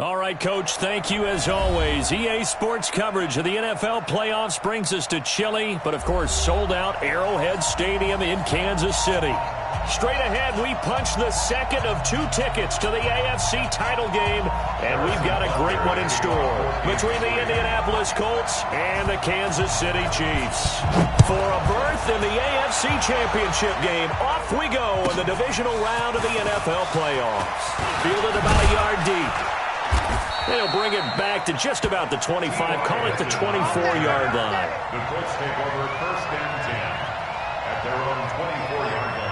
All right, Coach, thank you as always. EA Sports coverage of the NFL playoffs brings us to chilly, but of course sold-out Arrowhead Stadium in Kansas City. Straight ahead, we punch the second of 2 tickets to the AFC title game, and we've got a great one in store between the Indianapolis Colts and the Kansas City Chiefs. For a berth in the AFC Championship game, off we go in the divisional round of the NFL playoffs. Fielded about a yard deep. They'll bring it back to just about the 25, call it the 24-yard line. The Colts take over 1st and 10 at their own 24-yard line.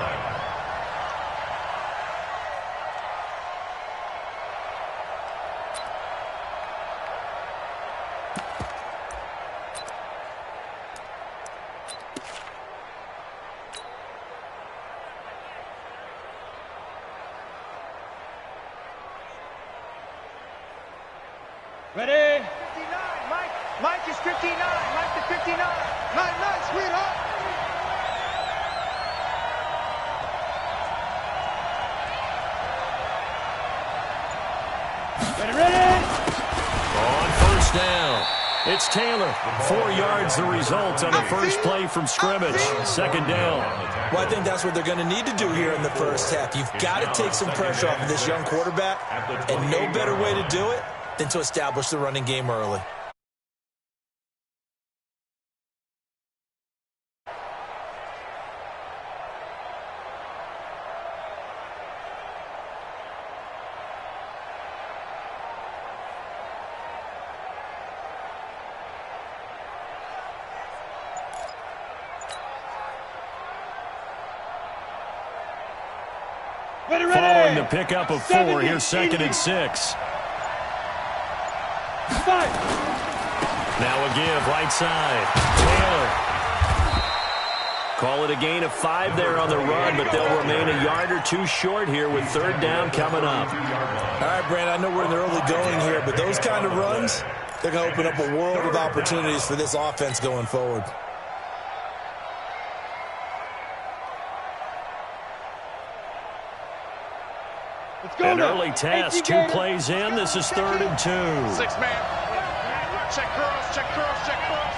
Ready? 59. Mike is 59. Mike to 59. Nice, sweetheart. Ready? On 1st down, it's Taylor. 4 yards the result on the first play from scrimmage. 2nd down. Well, I think that's what they're going to need to do here in the first half. You've got to take some pressure off of this young quarterback, and no better way to do it than to establish the running game early. Following the pickup of 4, here's 2nd and 6. Now a give, right side. Taylor. Call it a gain of 5 there on the run, but they'll remain a yard or 2 short here with 3rd down coming up. All right, Brand, I know we're in the early going here, but those kind of runs, they're going to open up a world of opportunities for this offense going forward. An early test, 2 plays in. This is 3rd and 2. 6-man. Check cross, check cross, check cross.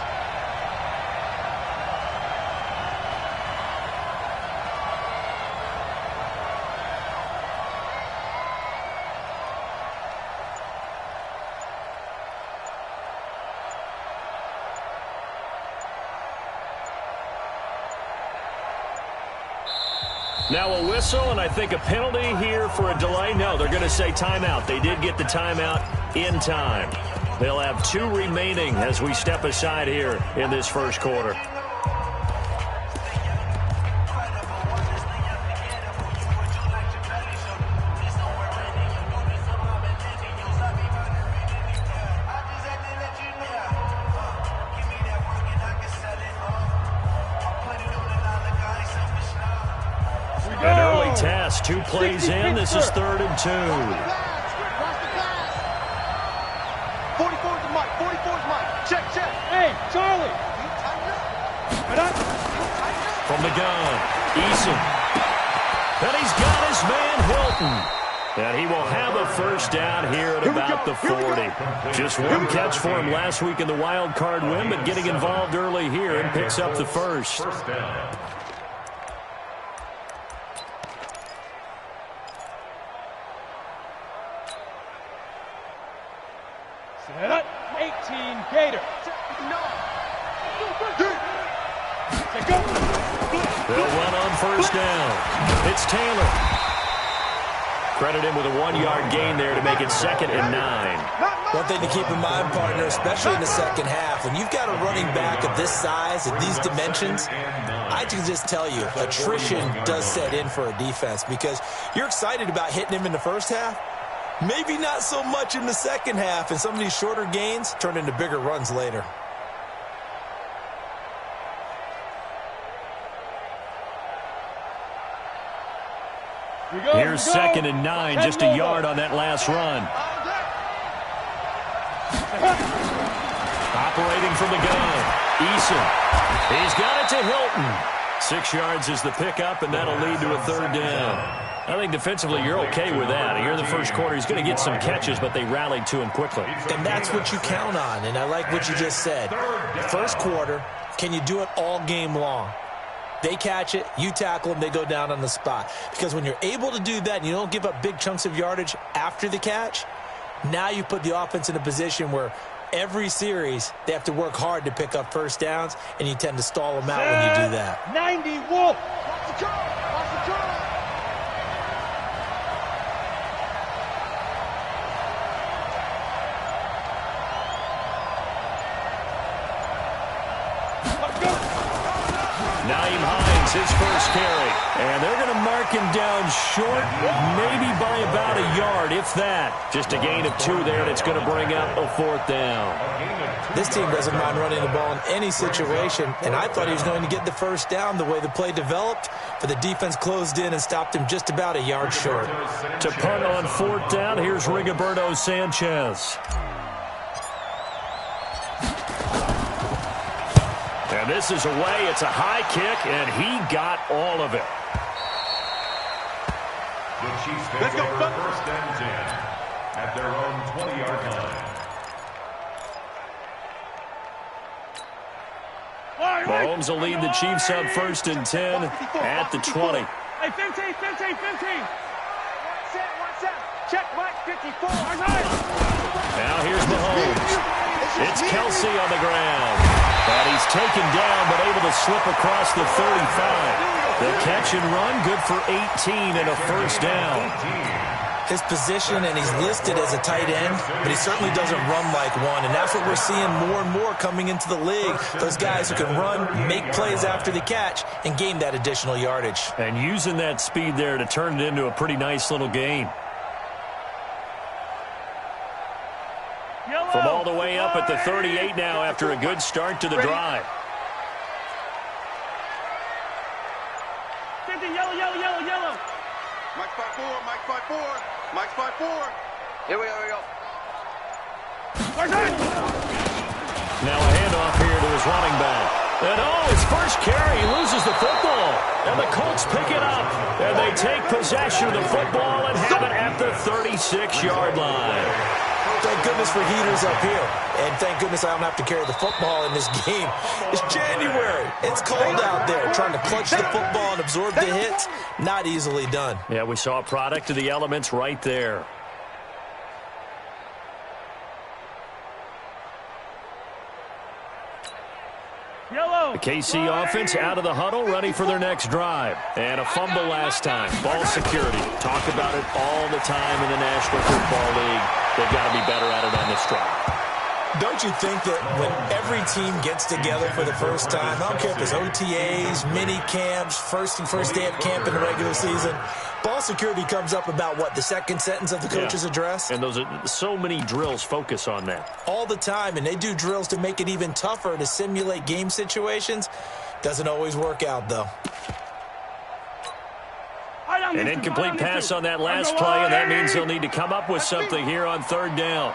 Now a whistle, and I think a penalty here for a delay. No, they're going to say timeout. They did get the timeout in time. They'll have 2 remaining as we step aside here in this first quarter. An early test, 2 plays in. This is 3rd and 2. 44's Mike. 44's Mike. Check. Hey, Charlie. From the gun, Eason. And he's got his man Hilton. And he will have a 1st down here at about the 40. Just 1 catch for him last week in the wild card win, but getting involved early here and picks up the 1st. 1st down. Set up. 18 Gator. They'll run on 1st down. It's Taylor. Credit him with a 1-yard gain there to make it 2nd and 9. One thing to keep in mind, partner, especially in the second half, when you've got a running back of this size, of these dimensions, I can just tell you, attrition does set in for a defense because you're excited about hitting him in the first half. Maybe not so much in the second half, and some of these shorter gains turn into bigger runs later. Here's 2nd and 9, just a yard on that last run. Operating from the gun, Eason. He's got it to Hilton. 6 yards is the pickup, and that'll lead to a 3rd down. I think defensively you're okay with that. Here in the first quarter, he's going to get some catches, but they rallied to him quickly. And that's what you count on, and I like what you just said. First quarter, can you do it all game long? They catch it, you tackle them, they go down on the spot. Because when you're able to do that and you don't give up big chunks of yardage after the catch, now you put the offense in a position where every series they have to work hard to pick up first downs, and you tend to stall them out when you do that. 90, Wolf. Watch the draw. Watch the draw. Naeem Hines, his first carry. And they're going to mark him down short, maybe by about a yard, if that. Just a gain of 2 there, and it's going to bring up a 4th down. This team doesn't mind running the ball in any situation, and I thought he was going to get the first down the way the play developed, but the defense closed in and stopped him just about a yard short. To punt on 4th down, here's Rigoberto Sanchez. And this is away. It's a high kick, and he got all of it. The Chiefs take over first and 10 at their own 20-yard line. Mahomes will lead the Chiefs up first and 10 at the 20. Hey, 15, 15, 15. One set. Check, Mike, 54. Now here's Mahomes. It's Kelsey on the ground. And he's taken down, but able to slip across the 35. The catch and run, good for 18 and a first down. His position, and he's listed as a tight end, but he certainly doesn't run like one, and that's what we're seeing more and more coming into the league. Those guys who can run, make plays after the catch, and gain that additional yardage. And using that speed there to turn it into a pretty nice little gain. From all the way up at the 38 now after a good start to the drive. 50, yellow. Mike 5-4. Mike 5-4. Here we go. Now a handoff here to his running back. And his first carry, he loses the football. And the Colts pick it up. And they take possession of the football and have it at the 36-yard line. Thank goodness for heaters up here. And thank goodness I don't have to carry the football in this game. It's January. It's cold out there. Trying to clutch the football and absorb the hits, not easily done. Yeah, we saw a product of the elements right there. The KC offense out of the huddle, ready for their next drive. And a fumble last time. Ball security. Talk about it all the time in the National Football League. They've got to be better at it on this drive. Don't you think that when every team gets together for the first time, I don't care if it's OTAs, mini camps, first day of camp in the regular season, ball security comes up about what, the second sentence of the coach's address? And those are so many drills focus on that. All the time, and they do drills to make it even tougher to simulate game situations. Doesn't always work out, though. An incomplete pass on that last play, and that means they'll need to come up with something here on 3rd down.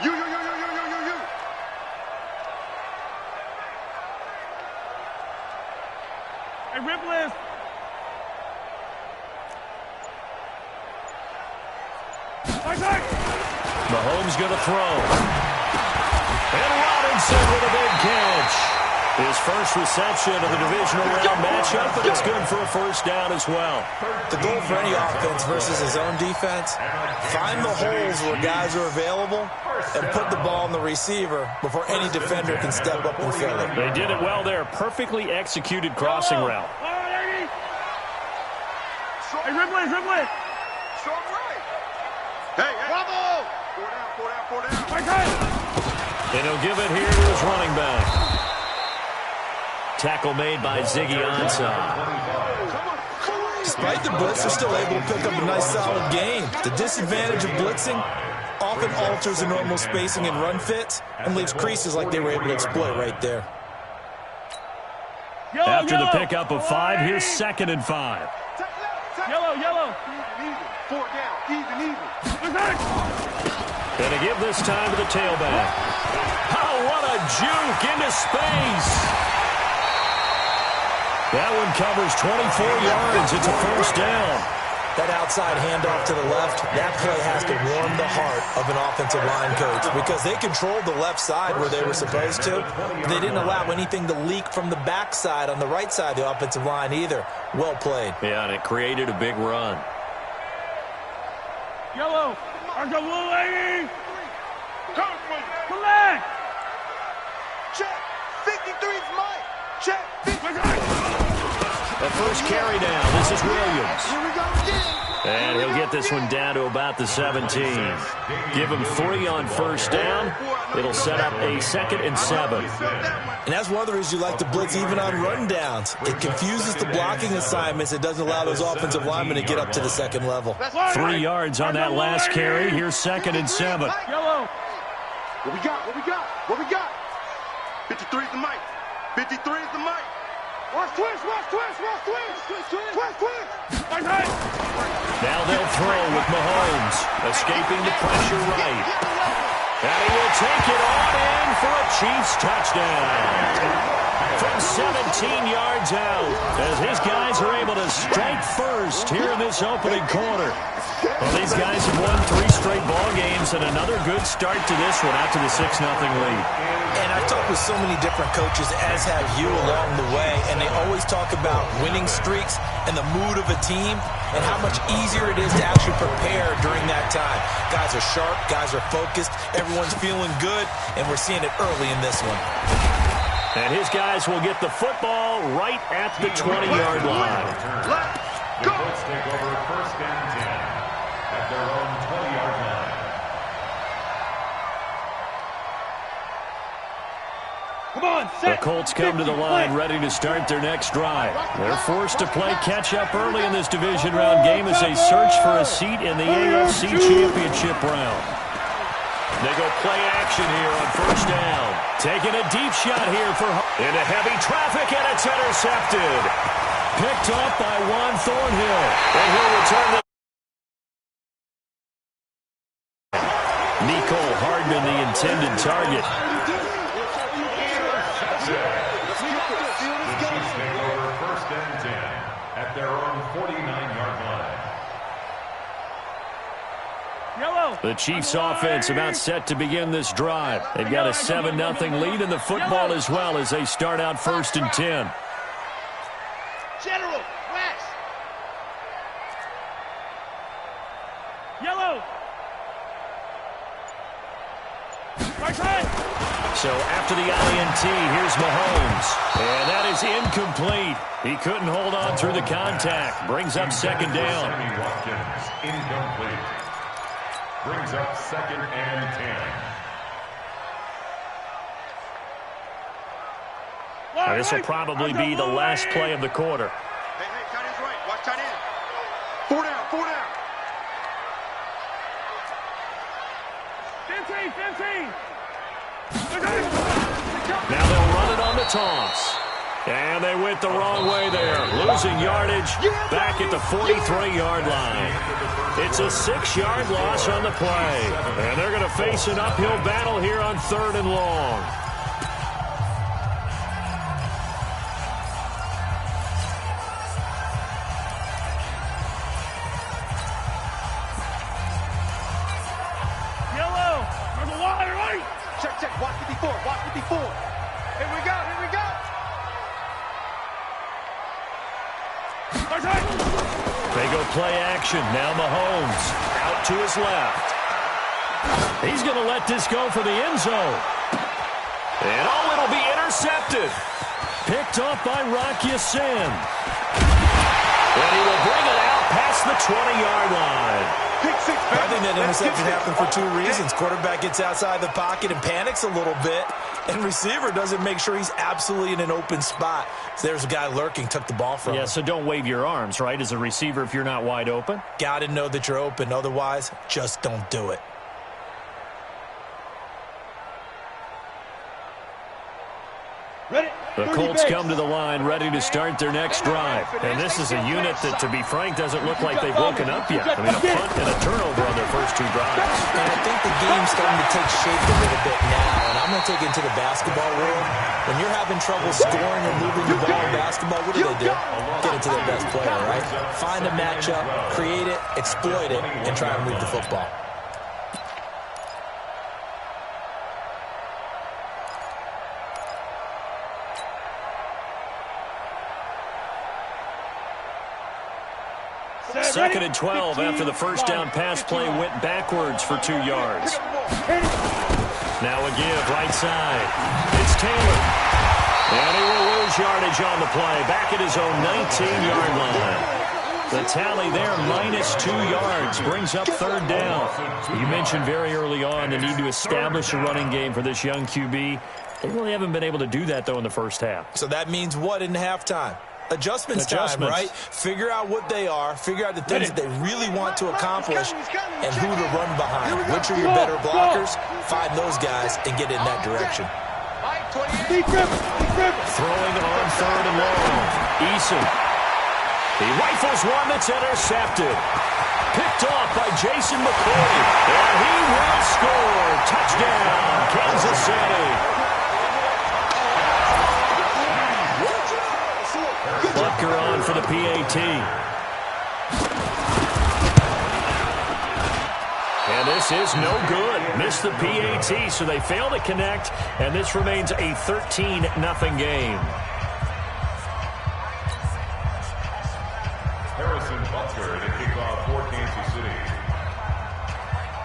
You. Hey, Ripley. Mahomes going to throw. And Robinson with a big catch. His first reception of the divisional round matchup, but it's good for a first down as well. The goal for any offense versus his own defense, find the holes where guys are available and put the ball on the receiver before any defender can step up and fill it. They did it well there. Perfectly executed crossing route. Hey, Ripley. Strong right. Hey. Bravo. 4 down. And he'll give it here to his running back. Tackle made by Ziggy Ansah. Despite the blitz, they're still able to pick up a nice solid gain. The disadvantage of blitzing often alters the normal spacing and run fits and leaves creases like they were able to exploit right there. After the pickup of 5, here's 2nd and 5. Yellow. 4 down. Even. Gonna give this time to the tailback. Oh, what a juke into space. That one covers 24 yards. It's a first down. That outside handoff to the left, that play has to warm the heart of an offensive line coach because they controlled the left side where they were supposed to. They didn't allow anything to leak from the backside on the right side of the offensive line either. Well played. Yeah, and it created a big run. Yellow. There's a little lady. Collect. Check. 53's Mike. Check. 53. The first carry down. This is Williams. Here we go again. And he'll get this one down to about the 17. Give him 3 on first down. It'll set up a 2nd and 7. And that's one of the reasons you like to blitz even on rundowns. It confuses the blocking assignments. It doesn't allow those offensive linemen to get up to the second level. 3 yards on that last carry. Here's 2nd and 7. Yellow. What we got? What we got? What we got? 53's the Mike. 53's the Mike. Watch twist, watch twist, watch twist. Twist, twist. Now they'll throw with Mahomes, escaping the pressure right. And he will take it on in for a Chiefs touchdown. From 17 yards out, as his guys are able to strike first here in this opening quarter. Well, these guys have won 3 straight ball games, and another good start to this one after the 6-0 lead. And I've talked with so many different coaches, as have you, along the way, and they always talk about winning streaks and the mood of a team and how much easier it is to actually prepare during that time. Guys are sharp, guys are focused, everyone's feeling good, and we're seeing it early in this one. And his guys will get the football right at the 20-yard line. The Colts take over first and 10 at their own 20-yard line. The Colts come to the line ready to start their next drive. They're forced to play catch-up early in this division round game as they search for a seat in the AFC Championship round. They go play action here on first down. Taking a deep shot here into heavy traffic, and it's intercepted. Picked off by Juan Thornhill. And he'll return the... Nico Hardman, the intended target. At their own 49-yard line. Yellow. The Chiefs offense about set to begin this drive. They've got a 7-0 lead in the football as well as they start out first and 10. General. West. Yellow. Right side. So after the INT, here's Mahomes. And that is incomplete. He couldn't hold on through the contact. Brings up second down. Sammy Watkins, incomplete. Brings up 2nd and 10. Now, this will probably be the last play of the quarter. Hey, tight end's right. Watch tight end. 4 down, 4 down. 15. Now they'll run it on the toss. And they went the wrong way there. Losing yardage back at the 43-yard line. It's a 6-yard loss on the play. And they're going to face an uphill battle here on 3rd and long. Yellow. There's a wide right. Check. Watch 54. Watch 54. Here we go. They go play action. Now Mahomes out to his left. He's going to let this go for the end zone. And it'll be intercepted. Picked off by Rocky Sin. And he will bring it out past the 20-yard line. I think that interception happened for 2 reasons. Quarterback gets outside the pocket and panics a little bit, and receiver doesn't make sure he's absolutely in an open spot. So there's a guy lurking, took the ball from him. Yeah, so don't wave your arms, right, as a receiver if you're not wide open. Got to know that you're open. Otherwise, just don't do it. The Colts come to the line ready to start their next drive. And this is a unit that, to be frank, doesn't look like they've woken up yet. I mean, a punt and a turnover on their first 2 drives. And I think the scheme's starting to take shape a little bit now, and I'm going to take it into the basketball world. When you're having trouble scoring or moving the ball in basketball, what do? Get it to their best player, right? Find a matchup, create it, exploit it, and try and move the football. Second and 12 after the first down pass play went backwards for 2 yards. Now a give right side. It's Taylor. And he will lose yardage on the play. Back at his own 19-yard line. The tally there, -2 yards, brings up third down. You mentioned very early on the need to establish a running game for this young QB. They really haven't been able to do that, though, in the first half. So that means what in halftime? Adjustments time, right? Figure out what they are, figure out the things that they really want to accomplish, and who to run behind. Which are your better blockers? Find those guys and get in that direction. Throwing on third and long. Eason. He rifles one that's intercepted. Picked off by Jessyjames54. And he will score. Touchdown, Kansas City. Butker on for the PAT. And this is no good. Missed the PAT, so they fail to connect, and this remains a 13-0 game. Harrison Butker to kick off for Kansas City.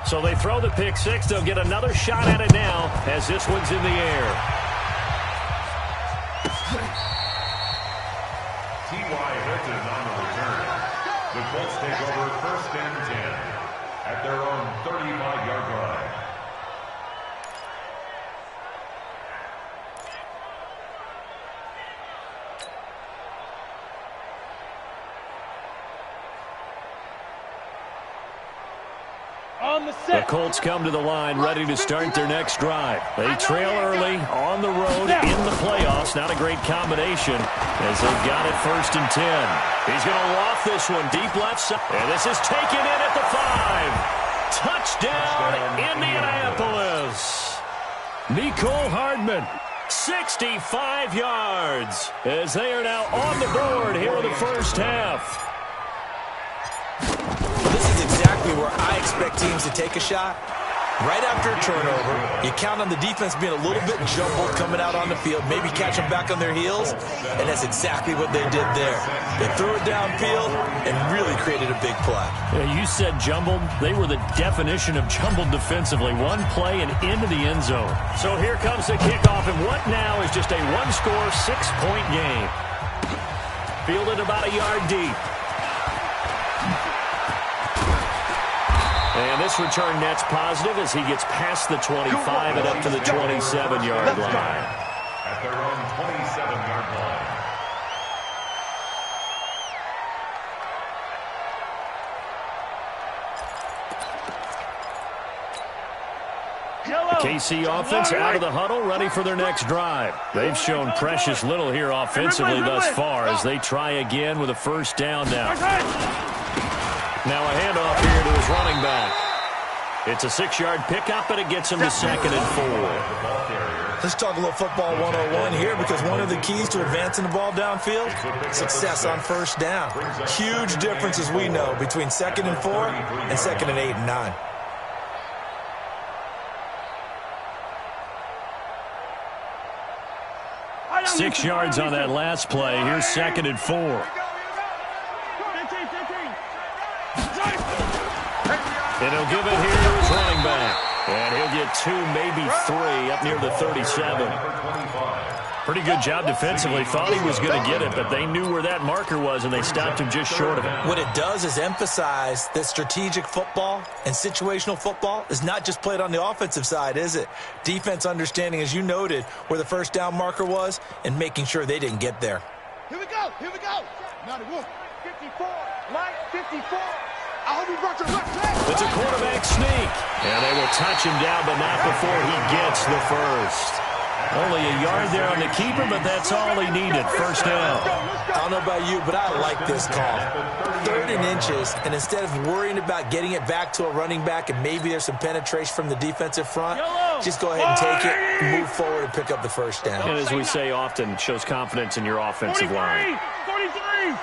So they throw the pick six. They'll get another shot at it now as this one's in the air. T.Y. Hilton on the return. The Colts take over first and 10 at their own 35-yard line. The Colts come to the line ready to start their next drive. They trail early on the road in the playoffs. Not a great combination as they've got it first and 10. He's going to loft this one deep left side. And this is taken in at the 5. Touchdown, Indianapolis. Nicole Hardman, 65 yards as they are now on the board here in the first half. Exactly where I expect teams to take a shot. Right after a turnover, you count on the defense being a little bit jumbled coming out on the field, maybe catch them back on their heels, and that's exactly what they did there. They threw it downfield and really created a big play. Yeah, you said jumbled. They were the definition of jumbled defensively. One play and into the end zone. So here comes the kickoff, and what now is just a one-score, 6-point game. Fielded about a yard deep. And this return net's positive as he gets past the 25 and up to the 27-yard line. At their own 27-yard line. The KC offense out of the huddle, ready for their next drive. They've shown precious little here offensively thus far as they try again with a first down now. Now a handoff here to his running back. It's a 6-yard pickup, and it gets him to second and 4. Let's talk a little football 101 here, because one of the keys to advancing the ball downfield, success on first down. Huge difference, as we know, between second and 4 and second and 8 and 9. Six yards on that last play. Here's second and 4. And he'll give it here to his running back. And he'll get 2, maybe 3, up near the 37. Pretty good job defensively. Thought he was going to get it, but they knew where that marker was, and they stopped him just short of it. What it does is emphasize that strategic football and situational football is not just played on the offensive side, is it? Defense understanding, as you noted, where the first down marker was and making sure they didn't get there. Here we go. Here we go. Now the wolf. 54. Line 54. I hope you brought your left leg. It's a quarterback sneak. And they will touch him down, but not before he gets the first. Only a yard there on the keeper, but that's all he needed. First down. I don't know about you, but I like this call. 3rd and inches, and instead of worrying about getting it back to a running back and maybe there's some penetration from the defensive front, just go ahead and take it, move forward, and pick up the first down. And as we say often, shows confidence in your offensive line. 43!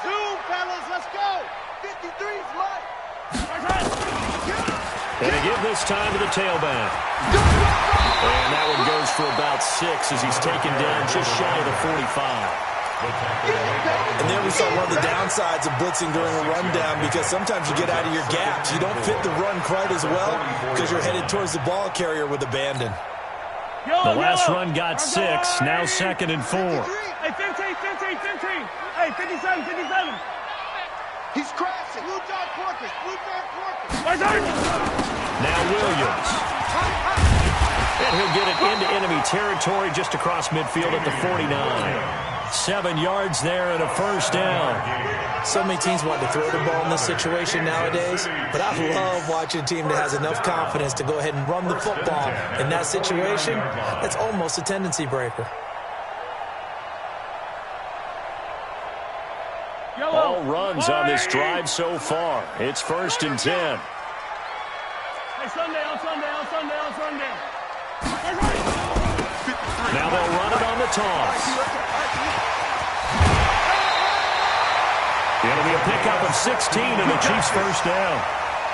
Zoom, fellas, let's go! 53's mine! And a give this time to the tailback. And that one goes for about 6 as he's taken down just shy of the 45. And then we saw one of the downsides of blitzing during a rundown because sometimes you get out of your gaps. You don't fit the run quite as well because you're headed towards the ball carrier with abandon. The last run got 6, now 2nd and 4. Hey, 15. Hey, 57. He's crashing. Blue John Corkers. Now Williams. And he'll get it into enemy territory just across midfield at the 49. 7 yards there and a first down. So many teams want to throw the ball in this situation nowadays, but I love watching a team that has enough confidence to go ahead and run the football. In that situation, that's almost a tendency breaker. All runs on this drive so far. It's 1st and 10. Hey, Sunday. Now they'll run it on the toss. It'll be a pickup of 16 and the Chiefs' first down.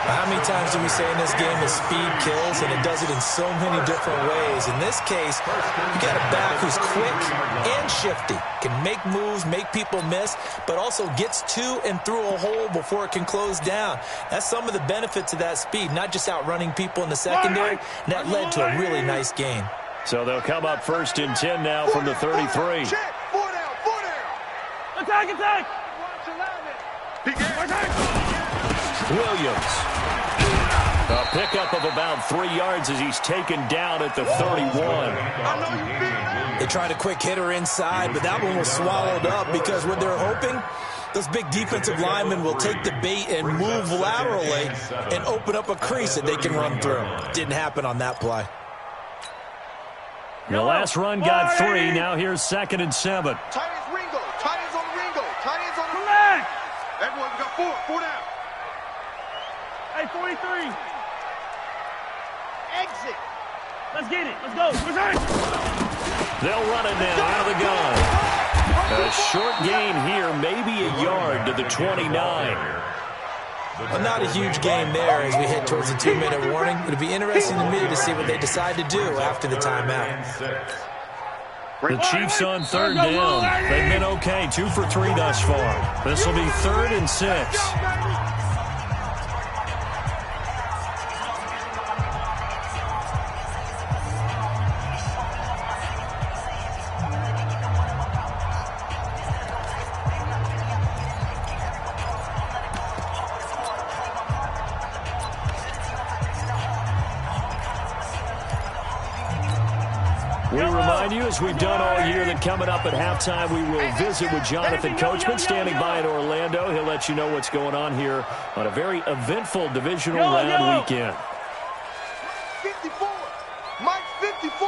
How many times do we say in this game that speed kills, and it does it in so many different ways? In this case, you got a back who's quick and shifty, can make moves, make people miss, but also gets to and through a hole before it can close down. That's some of the benefits of that speed, not just outrunning people in the secondary, and that led to a really nice gain. So they'll come up 1st and 10 now from the 33. Check. 4 down. Attack. Williams. A pickup of about 3 yards as he's taken down at the 31. They tried a quick hitter inside, but that one was swallowed up because what they're hoping, those big defensive linemen will take the bait and move laterally and open up a crease that they can run through. Didn't happen on that play. The last run got 3. Now here's 2nd and 7. Tight ends Ringo. Tight ends on Ringo. Tight ends on Come back. Everyone, we got 4 down. Hey, 43. Exit. Let's get it. Let's go. They'll run it now out of the gun. A short gain here, maybe a yard to the 29. Well, not a huge gain there as we head towards the 2-minute warning. It'll be interesting to me to see what they decide to do after the timeout. The Chiefs on 3rd down. They've been okay, 2 for 3 thus far. This will be 3rd and 6. We remind you, as we've done all year, that coming up at halftime, we will visit with Jonathan Coachman standing by in Orlando. He'll let you know what's going on here on a very eventful divisional round weekend. 54. Mike 54.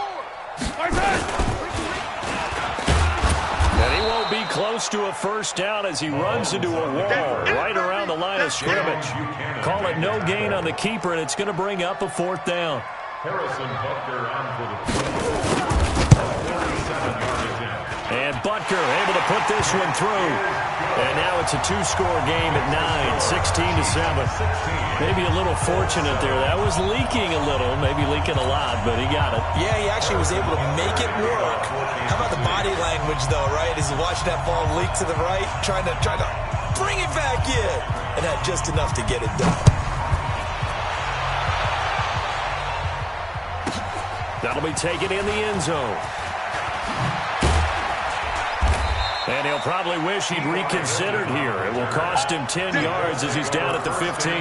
And he won't be close to a first down as he runs into a wall right around the line of scrimmage. Call it no gain on the keeper, and it's going to bring up a 4th down. Harrison Butker on for the 47-yard attempt. And Butker able to put this one through. And now it's a 2-score game at 9, 16-7. Maybe a little fortunate there. That was leaking a little, maybe leaking a lot, but he got it. Yeah, he actually was able to make it work. How about the body language, though, right? As he watched that ball leak to the right, trying to bring it back in. And had just enough to get it done. That'll be taken in the end zone. And he'll probably wish he'd reconsidered here. It will cost him 10 yards as he's down at the 15.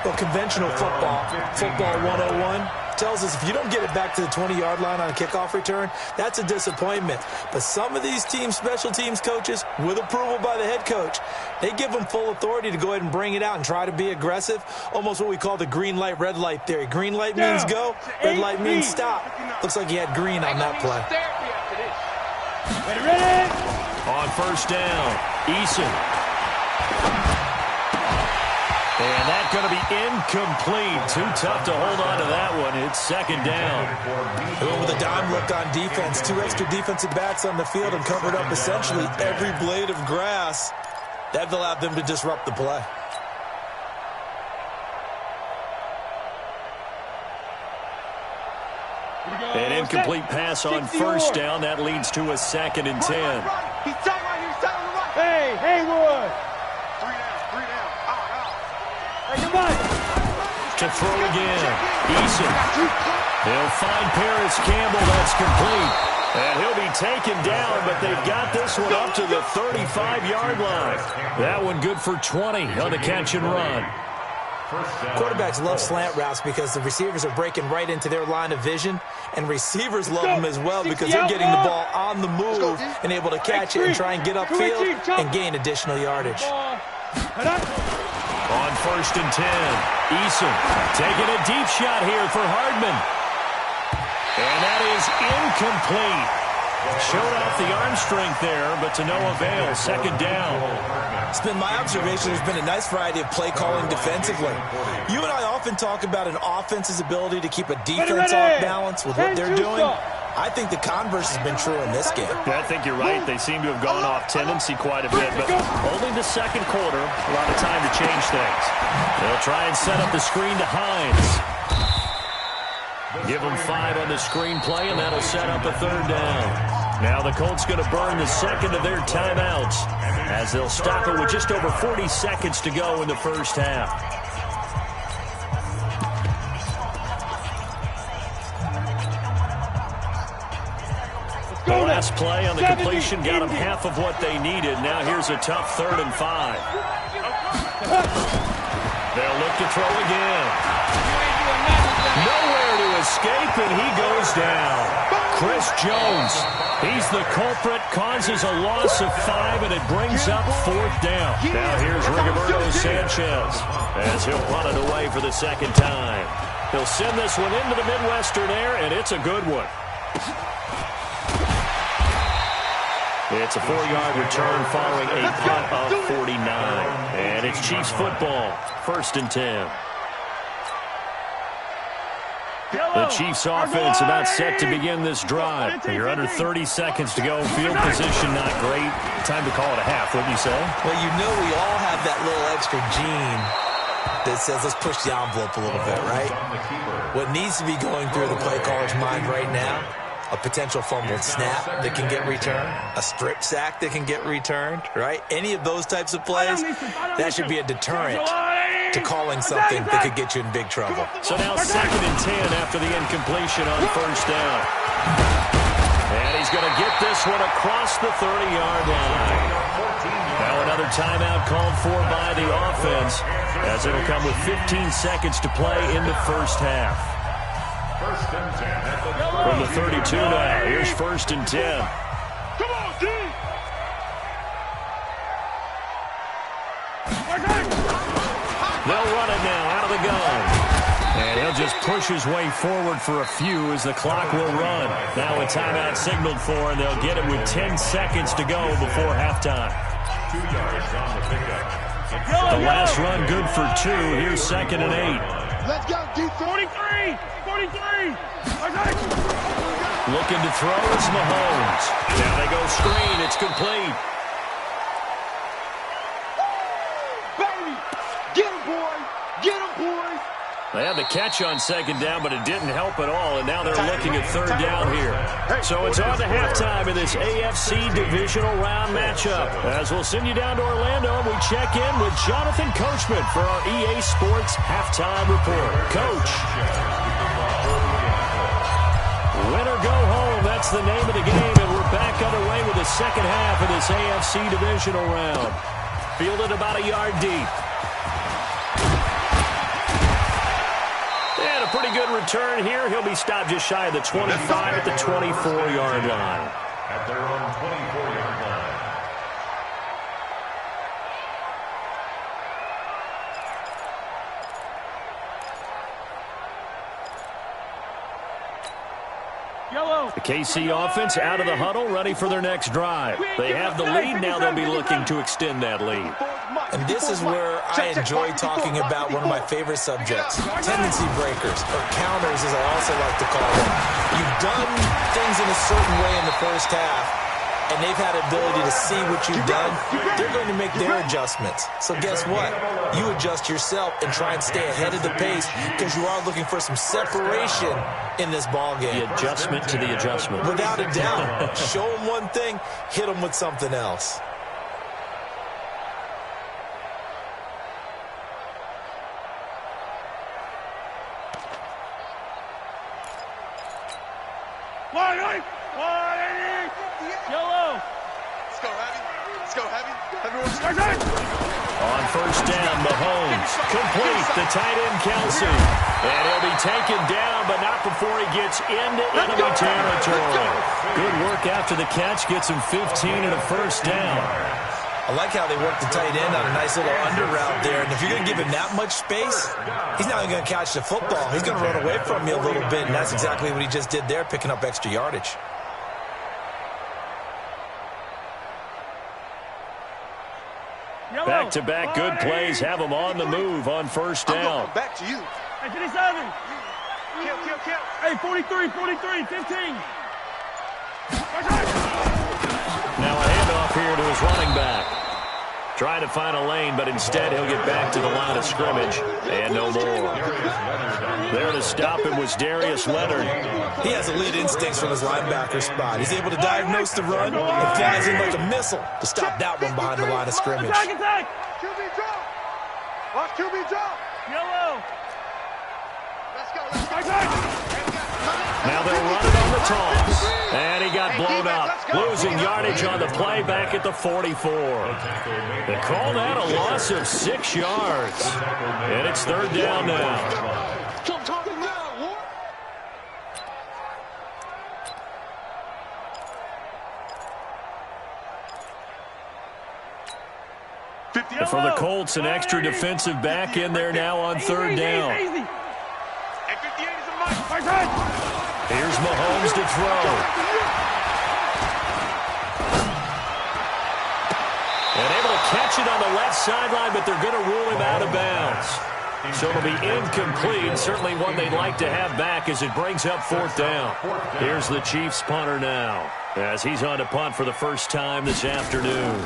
Well, conventional football 101, tells us if you don't get it back to the 20-yard line on a kickoff return, that's a disappointment. But some of these team special teams coaches, with approval by the head coach, they give them full authority to go ahead and bring it out and try to be aggressive, almost what we call the green light, red light theory. Green light means go, red light means stop. Looks like he had green on that play. Ready? On first down, Eason. And that's going to be incomplete. Too tough to hold on to that one. It's second down. With a dime look on defense, 2 extra defensive backs on the field and covered up essentially every blade of grass. That allowed them to disrupt the play. An incomplete pass on first down. That leads to a 2nd and 10. He's tight right here. He's tight on the right. Hey, Haywood. 3 down. Out. Hey, come on. To throw again. Eason. He'll find Paris Campbell. That's complete. And he'll be taken down, but they've got this one up to the 35-yard line. That one good for 20 on the catch and run. Quarterbacks love slant routes because the receivers are breaking right into their line of vision, and receivers love them as well because they're getting the ball on the move and able to catch it and try and get upfield and gain additional yardage. On first and 10, Eason taking a deep shot here for Hardman. And that is incomplete. Showed off the arm strength there, but to no avail. Second down. It's been my observation there's been a nice variety of play calling defensively. You and I often talk about an offense's ability to keep a defense off balance with what they're doing. I think the converse has been true in this game. Yeah, I think you're right. They seem to have gone off tendency quite a bit, but only the second quarter. A lot of time to change things. They'll try and set up the screen to Hines. Give them 5 on the screen play, and that'll set up a 3rd down. Now the Colts going to burn the second of their timeouts as they'll stop it with just over 40 seconds to go in the first half. The last play on the completion got them half of what they needed. Now here's a tough 3rd and 5. They'll look to throw again. Nowhere to escape, and he goes down. Chris Jones, he's the culprit, causes a loss of 5, and it brings up 4th down. Now here's Rigoberto Sanchez as he'll punt it away for the second time. He'll send this one into the Midwestern air, and it's a good one. It's a 4-yard return following a punt of 49. And it's Chiefs football, 1st and 10. The Chiefs offense about set to begin this drive. You're under 30 seconds to go. Field position not great. Time to call it a half, wouldn't you say? Well, you know we all have that little extra gene that says let's push the envelope a little bit, right? What needs to be going through the play caller's mind right now, a potential fumbled snap that can get returned, a strip sack that can get returned, right? Any of those types of plays, that should be a deterrent to calling something that could get you in big trouble. So now 2nd and 10 after the incompletion on first down. And he's going to get this one across the 30-yard line. Now another timeout called for by the offense as it'll come with 15 seconds to play in the first half. From the 32 now, here's 1st and 10. Come on, D! They'll run it now out of the gun. And he'll just push his way forward for a few as the clock will run. Now a timeout signaled for, and they'll get it with 10 seconds to go before halftime. 2 yards on the pickup. The last run good for 2. Here's 2nd and 8. Let's go, D! 43! 43! Looking to throw is Mahomes. Now they go screen. It's complete. Baby! Get him, boy! Get him, boys! They had the catch on 2nd down, but it didn't help at all, and now they're looking at 3rd down here. So it's on to halftime in this AFC Divisional Round matchup. As we'll send you down to Orlando, and we check in with Jonathan Coachman for our EA Sports Halftime Report. Coach. Win or go home, that's the name of the game, and we're back underway with the second half of this AFC Divisional Round. Fielded about a yard deep. And a pretty pretty good return here. He'll be stopped just shy of the 25 at the 24-yard line. At their own 24-yard line. The KC offense out of the huddle, ready for their next drive. They have the lead. Now they'll be looking to extend that lead. And this is where I enjoy talking about one of my favorite subjects, tendency breakers, or counters as I also like to call them. You've done things in a certain way in the first half, and they've had the ability to see what you've done. They're going to make their adjustments. So guess what? You adjust yourself and try and stay ahead of the pace because you are looking for some separation in this ball game. The adjustment to the adjustment. Without a doubt. Show them one thing, hit them with something else. On first down, Mahomes. Complete. The tight end, Kelsey. And he'll be taken down, but not before he gets into enemy territory. Good work after the catch. Gets him 15 and a first down. I like how they work the tight end on a nice little under route there. And if you're going to give him that much space, he's not even going to catch the football. He's going to run away from you a little bit, and that's exactly what he just did there, picking up extra yardage. Back-to-back good plays have them on the move on first down. Back to you. Hey, 57. Kill. Hey, 43, 15. Now a handoff here to his running back. Trying to find a lane, but instead he'll get back to the line of scrimmage. And no more. There to stop him was Darius Leonard. He has elite instincts from his linebacker spot. He's able to diagnose the run and flies in like a missile to stop that one behind the line of scrimmage. Attack. QB drop. Watch QB drop. Yellow. Let's go. Now they'll run it on the toss. And he got blown up. Losing yardage on the play back at the 44. They call that a loss of 6 yards. And it's third down now. And for the Colts, an extra defensive back in there now on third down. Here's Mahomes to throw. And able to catch it on the left sideline, but they're going to rule him out of bounds. So it'll be incomplete. Certainly one they'd like to have back as it brings up fourth down. Here's the Chiefs punter now as he's on to punt for the first time this afternoon.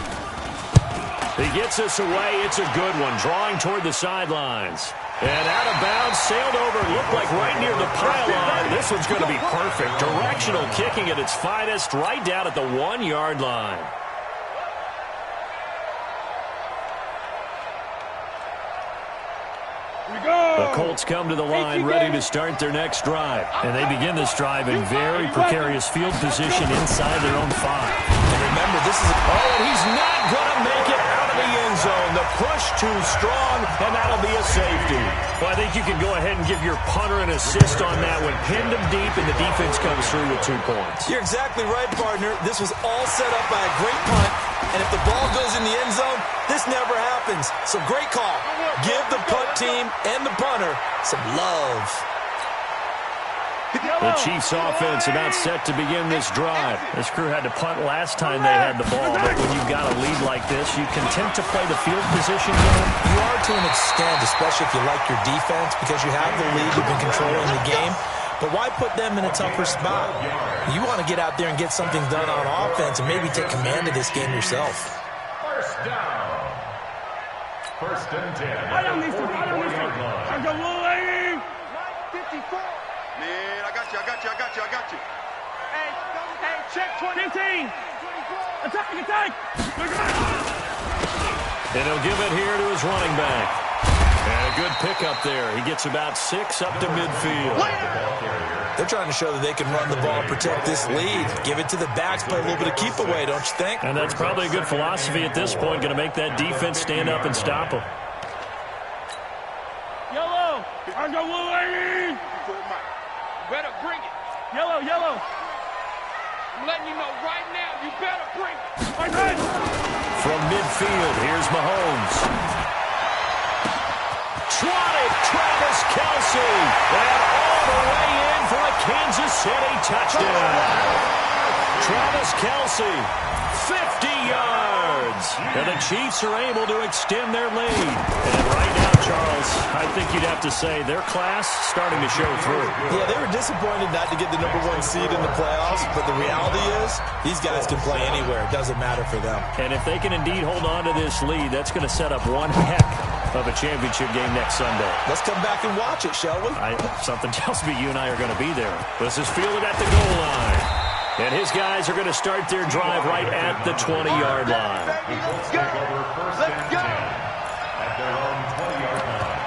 He gets us away. It's a good one. Drawing toward the sidelines. And out of bounds, sailed over, looked like right near the pylon. This one's going to be perfect. Directional kicking at its finest, right down at the 1-yard line. The Colts come to the line ready to start their next drive. And they begin this drive in very precarious field position inside their own 5. And remember, this is and he's not going to make it out of the end zone. The push too strong, and that'll be a safety. Well, I think you can go ahead and give your punter an assist on that one. Pinned him deep, and the defense comes through with 2 points. You're exactly right, partner. This was all set up by a great punt. And if the ball goes in the end zone, this never happens. So great call. Give the punt team and the punter some love. The Chiefs offense about set to begin this drive. This crew had to punt last time they had the ball, but when you've got a lead like this, you content to play the field position game? You are to an extent, especially if you like your defense, because you have the lead, you've been controlling the game. But why put them in a tougher spot? You want to get out there and get something done on offense and maybe take command of this game yourself. First down. First and 10. I don't need to. I go away. 54. Man, I got you. Hey, check 20. 15. Attack. And he'll give it here to his running back. And a good pickup there. He gets about 6 up to midfield. They're trying to show that they can run the ball and protect this lead. Give it to the backs, play a little bit of keep away, don't you think? And that's probably a good philosophy at this point. Going to make that defense stand up and stop them. Yellow. Yellow. I go blue, lady. Better bring it. Yellow, yellow. I'm letting you know right now, you better bring it. Right side. From midfield, here's Mahomes. Trotted Travis Kelce. And all the way in for a Kansas City touchdown. Travis Kelce, 50 yards. And the Chiefs are able to extend their lead. And right now, Charles, I think you'd have to say their class starting to show through. Yeah, they were disappointed not to get the #1 seed in the playoffs, but the reality is these guys can play anywhere. It doesn't matter for them. And if they can indeed hold on to this lead, that's going to set up one heck of a championship game next Sunday. Let's come back and watch it, shall we? Something tells me you and I are going to be there. This is fielded at the goal line. And his guys are going to start their drive right at the 20-yard line. Let's go. Let's go. At their own 20-yard line.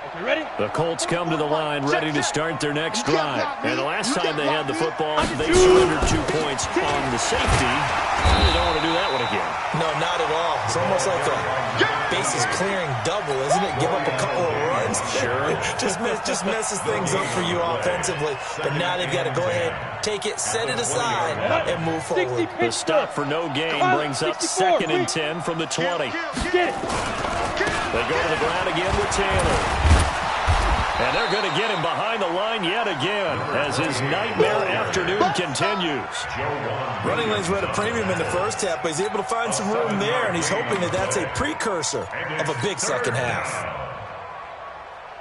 Okay, ready? The Colts come to the line ready to start their next drive. And the last time they had the football, they surrendered 2 points on the safety. They don't want to do that one again. No, not at all. It's almost like a bases clearing double, isn't it? Give up a couple of runs. Sure. just messes things up for you offensively. But now they've got to go ahead, take it, set it aside, and move forward. The stop for no gain brings up 2nd and 10 from the 20. Get it. They go to the ground again with Taylor. And they're going to get him behind the line yet again as his nightmare afternoon continues. Running lanes were at a premium in the first half, but he's able to find some room there, and he's hoping that that's a precursor of a big second half.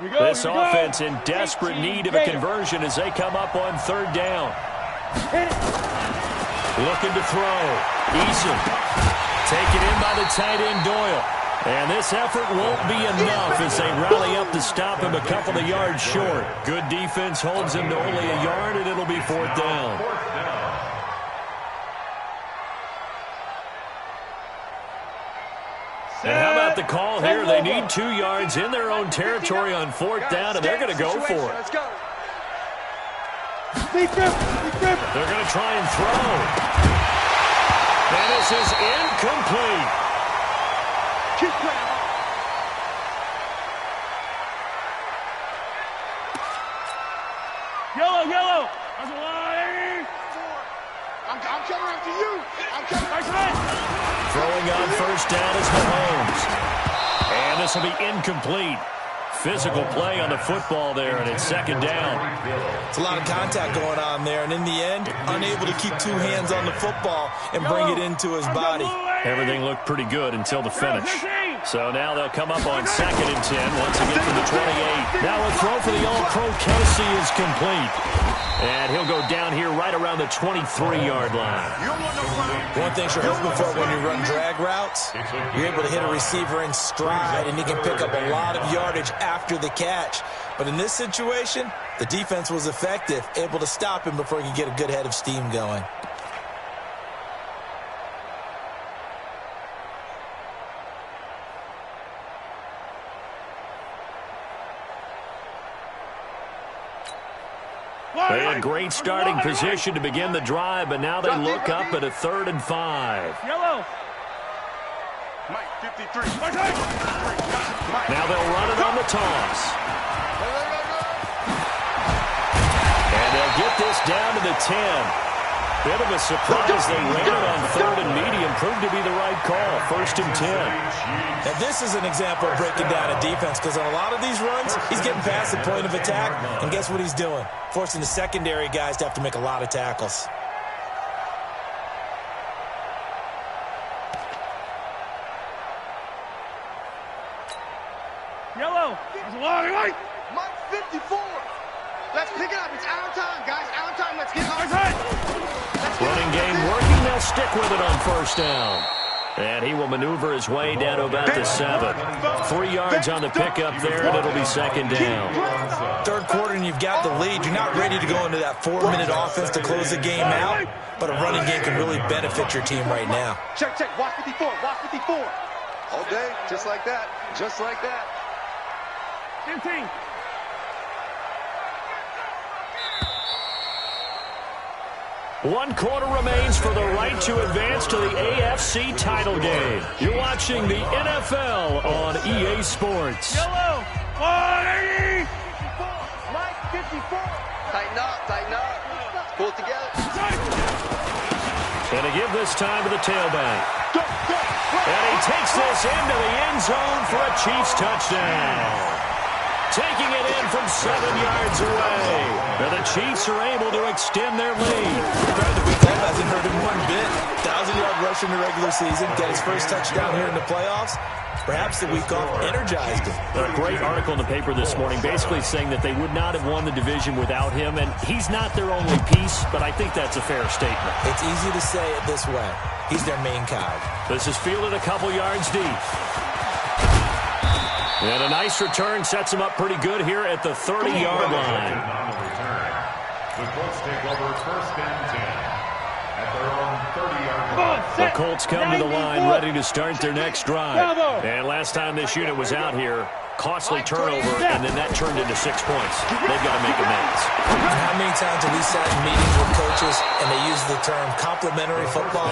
This offense in desperate need of a conversion as they come up on 3rd down. Looking to throw. Eason taken in by the tight end Doyle. And this effort won't be enough as they rally up to stop him a couple of yards short. Good defense holds him to only a yard, and it'll be 4th down. And how about the call here? They need 2 yards in their own territory on 4th down, and they're going to go for it. Let's go. Deep grip. Deep grip. They're going to try and throw. And this is incomplete. Keep playing. Yellow, yellow. That's a line. I'm coming after you. I'm coming. Right side. Throwing on 1st down is Mahomes. And this will be incomplete. Physical play on the football there, and it's 2nd down. It's a lot of contact going on there, and in the end, unable to keep 2 hands on the football and bring it into his body. Everything looked pretty good until the finish. So now they'll come up on 2nd and 10 once again from the 28. Now a throw for the All-Pro Kelce is complete. And he'll go down here right around the 23-yard line. One thing you're hoping for when you run drag routes, you're able to hit a receiver in stride, and he can pick up a lot of yardage after the catch. But in this situation, the defense was effective, able to stop him before he could get a good head of steam going. They had great starting position to begin the drive, but now they look up at a 3rd and 5. Yellow. Mike, 53. Now they'll run it on the toss. And they'll get this down to the 10. Bit of a surprise. They ran it on 3rd and medium. Proved to be the right call. 1st and 10. Now this is an example of breaking down a defense, because on a lot of these runs, he's getting past the point of attack, and guess what he's doing? Forcing the secondary guys to have to make a lot of tackles. Yellow. That's a line. Right. Mike, 54. Let's pick it up. It's our time, guys. Our time. Let's get Right it. side. Running game working. They'll stick with it on 1st down. And he will maneuver his way down to about the 7. 3 yards on the pickup there, and it'll be 2nd down. 3rd quarter, and you've got the lead. You're not ready to go into that 4-minute offense to close the game out, but a running game can really benefit your team right now. Check, check. Watch 54. Watch 54. All day. Just like that. Just like that. 15. 1 quarter remains for the right to advance to the AFC title game. You're watching the NFL on EA Sports. Yellow, 180. Mike, 54. Tighten up. Pull it together. And to give this time to the tailback. And he takes this into the end zone for a Chiefs touchdown. Taking it in from 7 yards away. And the Chiefs are able to extend their lead. The week off hasn't hurt him one bit. 1,000-yard rush in the regular season. Get his first touchdown here in the playoffs. Perhaps the week off energized him. A great article in the paper this morning basically saying that they would not have won the division without him. And he's not their only piece, but I think that's a fair statement. It's easy to say it this way. He's their main cog. This is fielded a couple yards deep. And a nice return sets him up pretty good here at the 30-yard line. The Colts take over first and 10 at their own 30-yard line. The Colts come to the line ready to start their next drive. And last time this unit was out here, costly turnover, and then that turned into 6 points. They've got to make amends. How many times have we sat in meetings with coaches and they use the term complementary football?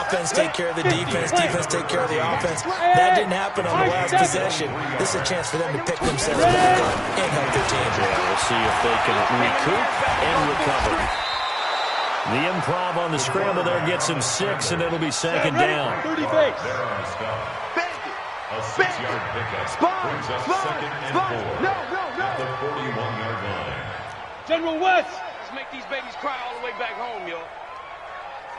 Offense take care of the defense, defense take care of the offense. That didn't happen on the last possession. This is a chance for them to pick themselves back up and help their team. Yeah, we'll see if they can recoup and recover. The improv on the scramble there gets him 6, and it'll be second down. 30 base. A 6-yard pickup brings us second and 4 at the 41-yard line. General West. Let's make these babies cry all the way back home, yo.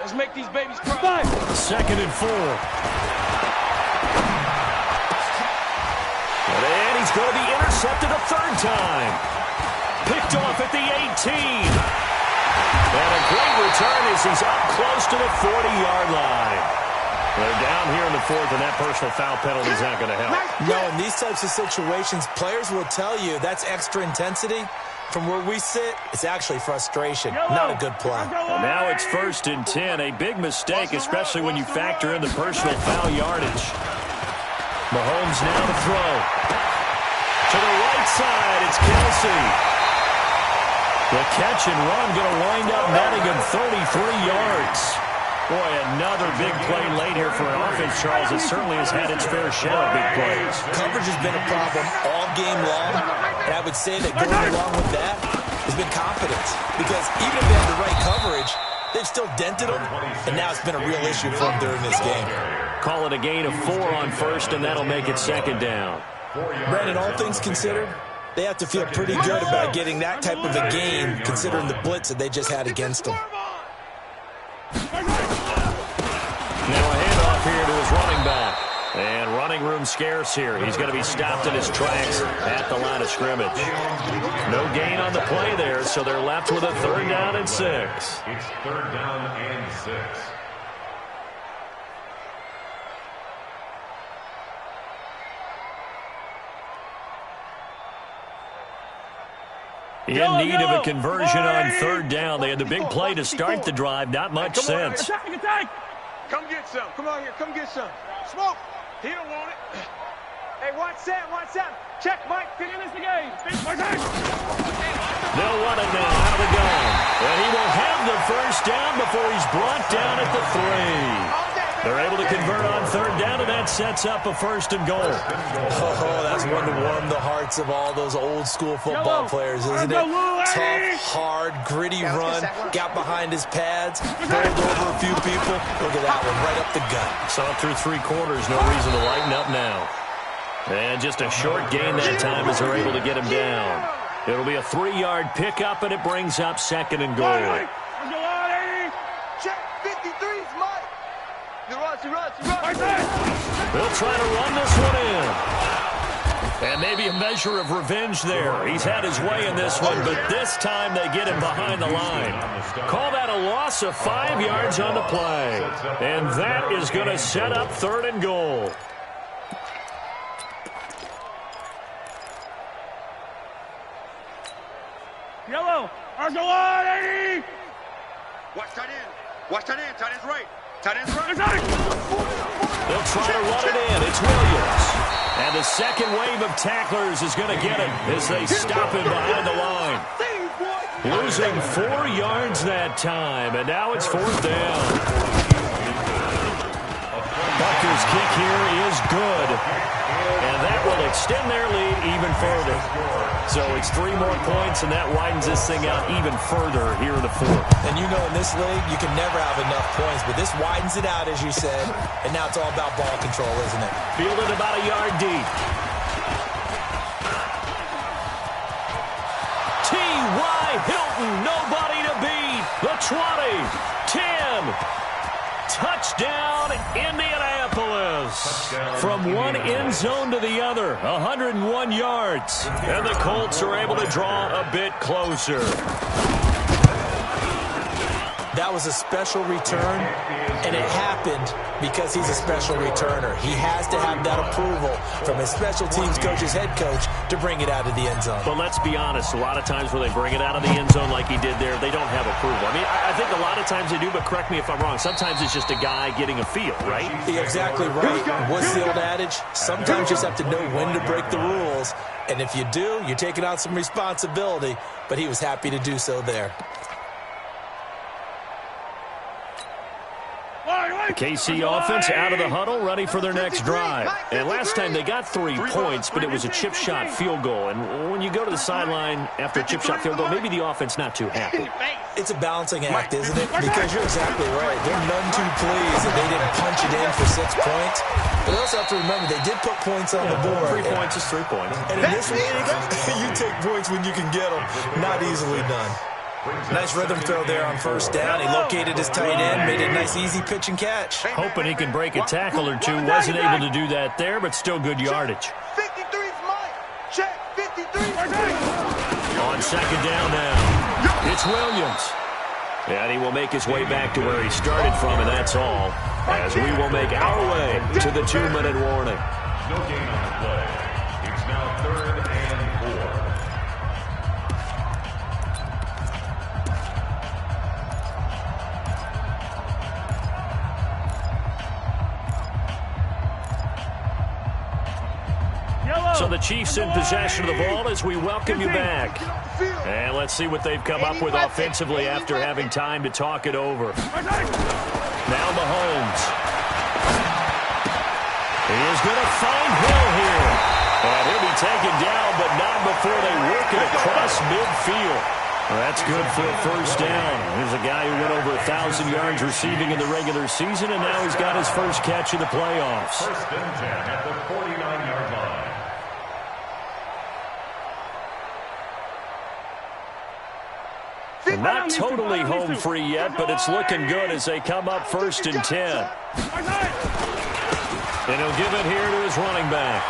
Let's make these babies cry. 2nd and 4. And he's going to be intercepted a 3rd time. Picked off at the 18. And a great return as he's up close to the 40-yard line. They're down here in the 4th, and that personal foul penalty is not going to help. No, in these types of situations, players will tell you that's extra intensity. From where we sit, it's actually frustration, not a good play. Well, now it's 1st and 10, a big mistake, especially when you factor in the personal foul yardage. Mahomes now to throw. To the right side, it's Kelsey. The catch and run going to wind up netting him 33 yards. Boy, another big play late here for an offense, Charles. It certainly has had its fair share of big plays. Coverage has been a problem all game long, and I would say that going along with that has been confidence. Because even if they have the right coverage, they've still dented them, and now it's been a real issue for them during this game. Call it a gain of 4 on 1st, and that'll make it 2nd down. Brandon, all things considered, they have to feel pretty good about getting that type of a gain, considering the blitz that they just had against them. Now a handoff here to his running back. And running room scarce here. He's going to be stopped in his tracks at the line of scrimmage. No gain on the play there, so they're left with a 3rd down and 6. It's 3rd down and 6. In need of a conversion on 3rd down. They had the big play to start the drive. Not much sense. Come get some. Come on here. Come get some. Smoke. He don't want it. Hey, watch Sam. Check, Mike. Get in this game. They'll run it now out of the gun. And he will have the 1st down before he's brought down at the 3. They're able to convert on 3rd down, and that sets up a 1st and goal. Oh, that's one to warm the hearts of all those old-school football players, isn't it? Tough, hard, gritty run, got behind his pads, bowled over a few people. Look at that one, right up the gut. Saw it through 3 quarters, no reason to lighten up now. And just a short gain that time as they're able to get him down. It'll be a 3-yard pickup, and it brings up 2nd and goal. Check, 53's Mike. He runs. They'll try to run this one in. And maybe a measure of revenge there. He's had his way in this one, but this time they get him behind the line. Call that a loss of 5 yards on the play. And that is going to set up 3rd and goal. Yellow. Argolani. Watch tight end. Tight end's right. They'll try to run it in. It's Williams. And the second wave of tacklers is going to get him as they stop him behind the line. Losing 4 yards that time, and now it's 4th down. Bucker's kick here is good, and that will extend their lead even further. So it's 3 more points, and that widens this thing out even further here in the 4th. And you know in this league, you can never have enough points, but this widens it out, as you said, and now it's all about ball control, isn't it? Fielded about a yard deep. T.Y. Hilton, nobody to beat. The 20, 10. Touchdown, Indianapolis. From one end zone to the other, 101 yards. And the Colts are able to draw a bit closer. That was a special return, and it happened because he's a special returner. He has to have that approval from his special teams coach's head coach to bring it out of the end zone. But let's be honest, a lot of times when they bring it out of the end zone like he did there, they don't have approval. I mean, I think a lot of times they do, but correct me if I'm wrong. Sometimes it's just a guy getting a feel, right? You're exactly right. What's the old adage? Sometimes you just have to know when to break the rules, and if you do, you're taking on some responsibility, but he was happy to do so there. The KC offense out of the huddle, ready for their next drive. And last time they got 3 points, but it was a chip shot field goal. And when you go to the sideline after a chip shot field goal, maybe the offense not too happy. It's a balancing act, isn't it? Because you're exactly right. They're none too pleased that they didn't punch it in for 6 points. But you also have to remember, they did put points on the board. 3 points is 3 points. And in this league, you take points when you can get them. Not easily done. Nice rhythm throw there on 1st down. He located his tight end, made a nice easy pitch and catch. Hoping he can break a tackle or two. Wasn't able to do that there, but still good yardage. 53's mine. Check. 53. On 2nd down now, it's Williams. And he will make his way back to where he started from, and that's all. As we will make our way to the 2-minute warning. No gain on the play. It's now 3rd and 4. So the Chiefs in possession of the ball as we welcome you back. And let's see what they've come up with offensively after having time to talk it over. Now Mahomes. He is going to find Hill here. And he'll be taken down, but not before they work it across midfield. Well, that's good for a 1st down. Here's a guy who went over 1,000 yards receiving in the regular season, and now he's got his first catch in the playoffs. 1st and 10 at the 49-yard line. Not totally home free yet, but it's looking good as they come up 1st and 10. And he'll give it here to his running back.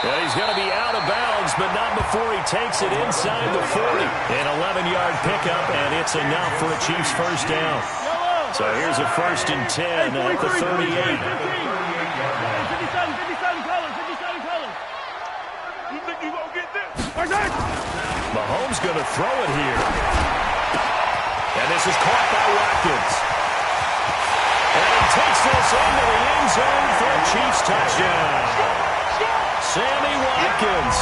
Well, he's going to be out of bounds, but not before he takes it inside the 40. An 11-yard pickup, and it's enough for a Chiefs 1st down. So here's a 1st and 10 at the 38. Mahomes going to throw it here. And this is caught by Watkins. And he takes this into the end zone for a Chiefs touchdown. Sammy Watkins.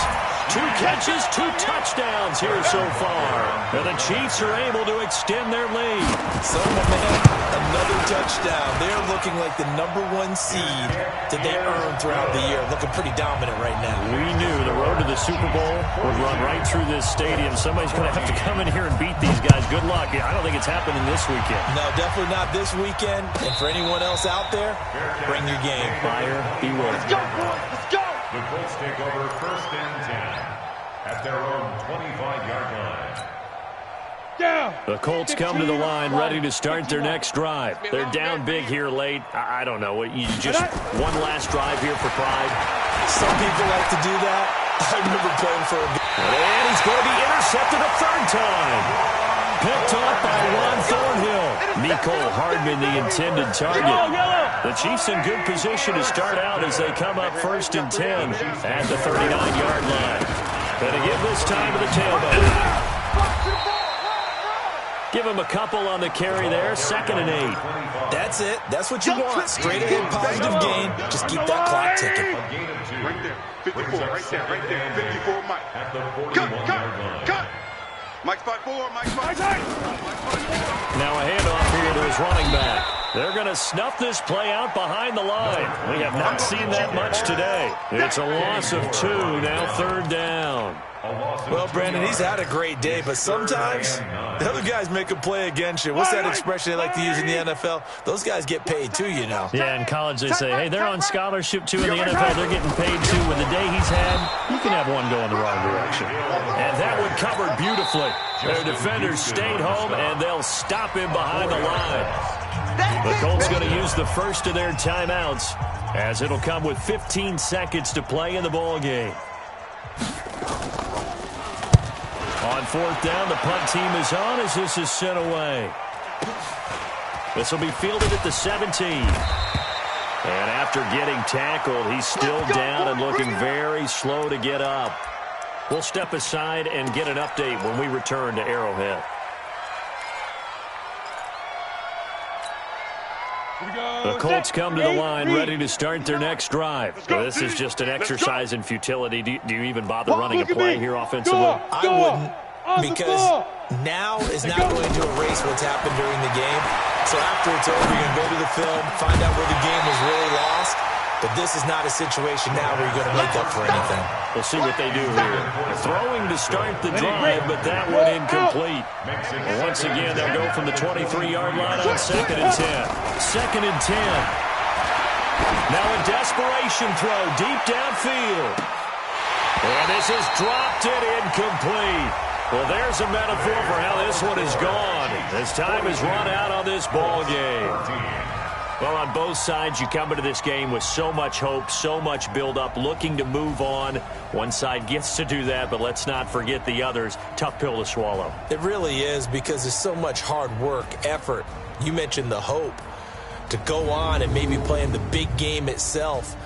2 catches, 2 touchdowns here so far. And the Chiefs are able to extend their lead. So, my man, another touchdown. They're looking like the #1 seed that they earned throughout the year. Looking pretty dominant right now. We knew the road to the Super Bowl would run right through this stadium. Somebody's going to have to come in here and beat these guys. Good luck. I don't think it's happening this weekend. No, definitely not this weekend. And for anyone else out there, bring your game. Buyer beware. Let's go, boys. Let's go. The Colts take over 1st and 10 at their own 25-yard line. The Colts come to the line ready to start their next drive. They're down big here late. I don't know. You just one last drive here for pride. Some people like to do that. I remember playing for a... And he's going to be intercepted a 3rd time. Picked off by Ron Thornhill. Mecole Hardman, the intended target. The Chiefs in good position to start out as they come up 1st and 10 at the 39-yard line. Gonna give this time to the tailback. Give him a couple on the carry there. 2nd and 8. That's it. That's what you want. Straight ahead, positive gain. Just keep that clock ticking. Right there. 54, right there. 54, Mike. At the 41-yard line. Cut. Mike's by 4. Mike's by 4. Now a handoff here to his running back. They're going to snuff this play out behind the line. We have not seen that much today. It's a loss of 2, now 3rd down. Well, Brandon, he's had a great day, but sometimes the other guys make a play against you. What's that expression they like to use in the NFL? Those guys get paid too, you know. Yeah, in college they say, hey, they're on scholarship too. In the NFL, they're getting paid too. With the day he's had, you can have one go in the wrong direction. And that one covered beautifully. Their defenders stayed home, and they'll stop him behind the line. The Colts going to use the first of their timeouts, as it'll come with 15 seconds to play in the ball game. On 4th down, the punt team is on as this is sent away. This will be fielded at the 17. And after getting tackled, he's still down and looking very slow to get up. We'll step aside and get an update when we return to Arrowhead. The Colts come to the line ready to start their next drive. This is just an exercise in futility. Do you even bother running a play here offensively? I wouldn't, because now is not going to erase what's happened during the game. So after it's over, you're going to go to the film, find out where the game was really lost. But this is not a situation now where you're going to make up for anything. We'll see what they do here. Throwing to start the drive, but that one incomplete. Once again, they'll go from the 23-yard line on 2nd and 10. 2nd and 10. Now a desperation throw deep downfield. And this is dropped and incomplete. Well, there's a metaphor for how this one is gone. As time has run out on this ball game. Well, on both sides, you come into this game with so much hope, so much build-up, looking to move on. One side gets to do that, but let's not forget the others. Tough pill to swallow. It really is, because there's so much hard work, effort. You mentioned the hope to go on and maybe play in the big game itself.